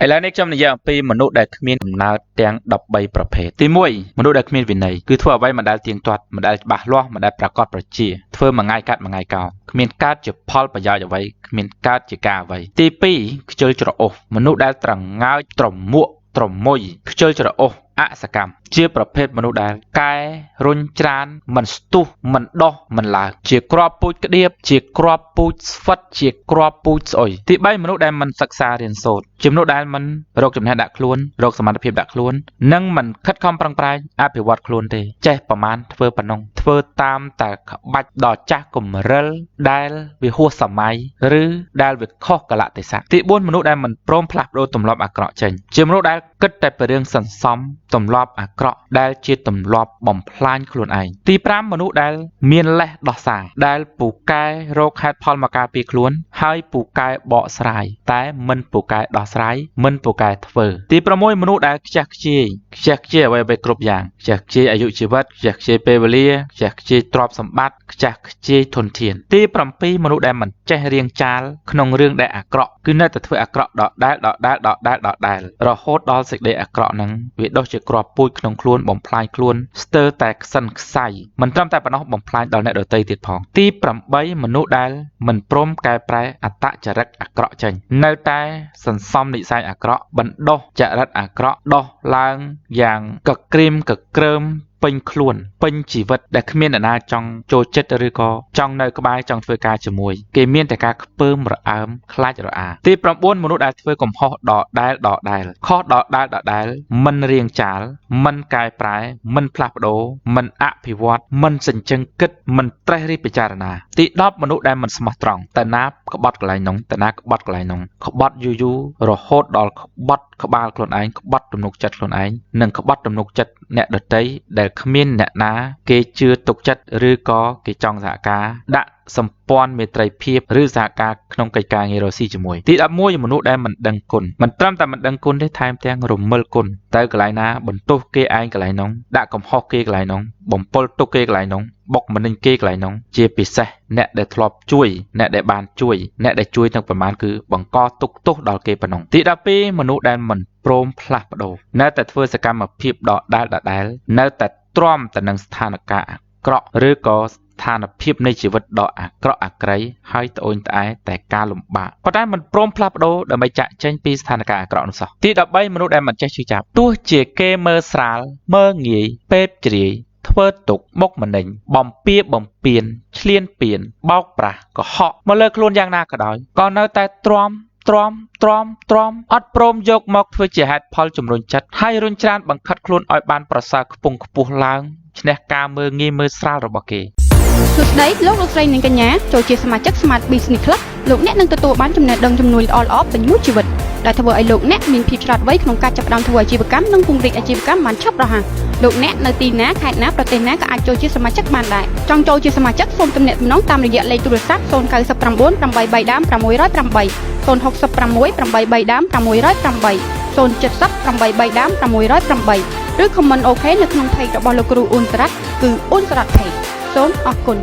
ឥឡូវនេះខ្ញុំនិយាយអំពីមនុស្សដែលគ្មានកំណើតទាំង13ប្រភេទទី1មនុស្សដែលគ្មានវិន័យគឺធ្វើអ្វីមិនដែលទៀងទាត់មិនដែលច្បាស់លាស់មិនដែលប្រកបប្រជាធ្វើមួយថ្ងៃកាត់មួយថ្ងៃកោគ្មានកើតជាផលប្រយោជន៍អ្វីគ្មានកើតជាការអ្វីទី2ខ្ជិលច្រអូសមនុស្សដែលត្រងើចត្រមួកត្រមុយខ្ជិលច្រអូសអសកម្មជាប្រភេទមនុស្សដែលកែរុញច្រានមិនស្ទុះមិនដោះមិនឡើងជាក្របពូជក្តៀបជាក្របពូជស្វិតជាក្របពូជស្អុយទី3មនុស្សដែលមិនសិក្សារៀនសូត្រជាមនុស្សដែលមិនរកចំណេះដាក់ខ្លួនរកសមត្ថភាពដាក់ខ្លួននិងមិនខិតខំប្រឹងប្រែងអភិវឌ្ឍខ្លួនទេចេះប្រមាណធ្វើប៉ុណ្ណឹងធ្វើតាមតែក្បាច់ដ៏ចាស់គំរិលដែលវាហួសសម័យឬដែលវាខុសកលៈទេសៈទី4មនុស្សដែលមិនព្រមផ្លាស់ប្ដូរទម្លាប់អាក្រក់ចេញជាមនុស្សដែលគិតតែពីរឿងសន្សំទម្លាប់អាក្រក់ដែលជាទម្លាប់បំផ្លាញខ្លួនឯងទី5មនុស្សដែលមានលេសដោះសារដែលពូកែរកហេតុផលមកការពារខ្លួនហើយពូកែបកស្រាយតែមិនពូកែដោះស្រាយមិនពូកែធ្វើទី6មនុស្សដែលខ្ជះខ្ជាយអ្វីគ្រប់យ៉ាងខ្ជះខ្ជាយអាយុជីវិតខ្ជះខ្ជាយពេលវេលាខ្ជះខ្ជាយទ្រព្យសម្បត្តិខ្ជះខ្ជាយធនធានទី7មនុស្សដែលមិនចេះរៀងចាលក្នុងរឿងដែលអាក្រក់គឺនៅតែធ្វើអាក្រក់ដដែលរហូតដល់សេចក្តីអាក្រក់ហ្នឹងវាដុះជាគ្រាប់ពូជក្នុងខ្លួនបំផ្លាញខ្លួនស្ទើរតែខ្សិនខ្សៃមិនត្រឹមតែប៉ុណ្ណោះបំផ្លាញដល់អ្នកដទៃទៀតផងទី8មនុស្សដែលមិនព្រមកែប្រែអត្តចរិតអាក្រក់ចេញនៅតែសន្សំនិស្ស័យអាក្រក់បណ្ដុះចរិតអាក្រក់ដោះឡើងយ៉ាងកក្រៀមកក្រើមពេញខ្លួនពេញជីវិតដែលគ្មានអ្នកណាចង់ចូលចិត្តឬក៏ចង់នៅក្បែរចង់ធ្វើការជាមួយគេមានតែការខ្ពើមរអើមខ្លាចរអាទី9មនុស្សដែលធ្វើកំហុសដដែលខុសដដែលមិនរៀងចាលមិនកែប្រែមិនផ្លាស់ប្ដូរមិនអភិវឌ្ឍមិនសេចក្ដីគិតមិនត្រេះរិះពិចារណាទី10មនុស្សដែលមិនស្មោះត្រង់តាណាក្បត់កន្លែងនោះតាណាក្បត់កន្លែងនោះក្បត់យូររហូតដល់ក្បត់ក្បាលខ្លួនឯងក្បត់ទំនុកចិត្តខ្លួនឯងនិងក្បត់ទំនុកចិត្តអ្នកដទៃដែលគ្មានអ្នកណាគេជឿទុកចិត្តឬក៏គេចង់សហការដាក់សម្ព័ន្ធមេត្រីភាពឬសហការក្នុងកិច្ចការងាររកស៊ីជាមួយទី11មនុស្សដែលមិនដឹងគុណមិនត្រឹមតែមិនដឹងគុណទេថែមទាំងរមិលគុណទៅកន្លែងណាបន្ទោសគេឯងកន្លែងនោះដាក់កំហុសគេកន្លែងនោះបំពល់ទុកគេកន្លែងនោះបុកម្នេញគេកន្លែងនោះជាពិសេសអ្នកដែលធ្លាប់ជួយអ្នកដែលបានជួយអ្នកដែលជួយទាំងប្រមាណគឺបង្កទុកទោសដល់គេប៉ុណ្ណឹងទី12មនុស្សដែលមិនព្រមផ្លាស់ប្ដូរនៅតែធ្វើសកម្មភាពដដែលនៅតែទ្រាំទៅនឹងស្ថានភាពអាក្រក់ឬក៏ស្ថានភាពនៃជីវិតដ៏អាក្រក់អាក្រៃហើយត្អូញត្អែតែការលំបាកប៉ុន្តែមិនព្រមផ្លាស់ប្ដូរដើម្បីចាក់ចេញពីស្ថានភាពអាក្រក់នោះសោះទី13មនុស្សដែលមិនចេះជឿចាប់ទោះជាគេមើលស្រាលមើលងាយពេបជ្រាយធ្វើទុកមុខម្នេញបំពៀបំពៀនឈ្លានពានបោកប្រាស់កុហកមកលើខ្លួនយ៉ាងណាក៏ដោយក៏នៅតែទ្រាំអត់ព្រមយកមកធ្វើជាហេតុផលជំរុញចិត្តហើយរុញច្រានបង្ខិតខ្លួនឲ្យបានប្រសើរខ្ពង់ខ្ពស់ឡើងឈ្នះការមើលងាយមើលស្រាលរបស់គេសួស្តីលោកស្រីនិងកញ្ញាចូលជាសមាជិក Smart Business Club លោកអ្នកនឹងទទួលបានចំណេះដឹងជំនួយល្អៗពេញមួយជីវិតដែលធ្វើឲ្យលោកអ្នកមានភាពឆ្លាតវៃក្នុងការចាប់ផ្ដើមធ្វើអាជីវកម្មនិងពង្រីកអាជីវកម្មបានឆាប់រហ័សលោកអ្នកនៅទីណាខេត្តណាប្រទេសណាក៏អាចចូលជាសមាជិកបានដែរចង់ចូលជាសមាជិកសូមទំនាក់ទំនងតាមរយៈលេខទូរស័ព្ទ099 833 608 066 833 608 070 833 608ឬ comment OK នៅក្នុង page របស់លោកគ្រូអ៊ុនសរ៉ាត់គឺអ៊ុនសរ៉ាត់ page សូមអរគុណ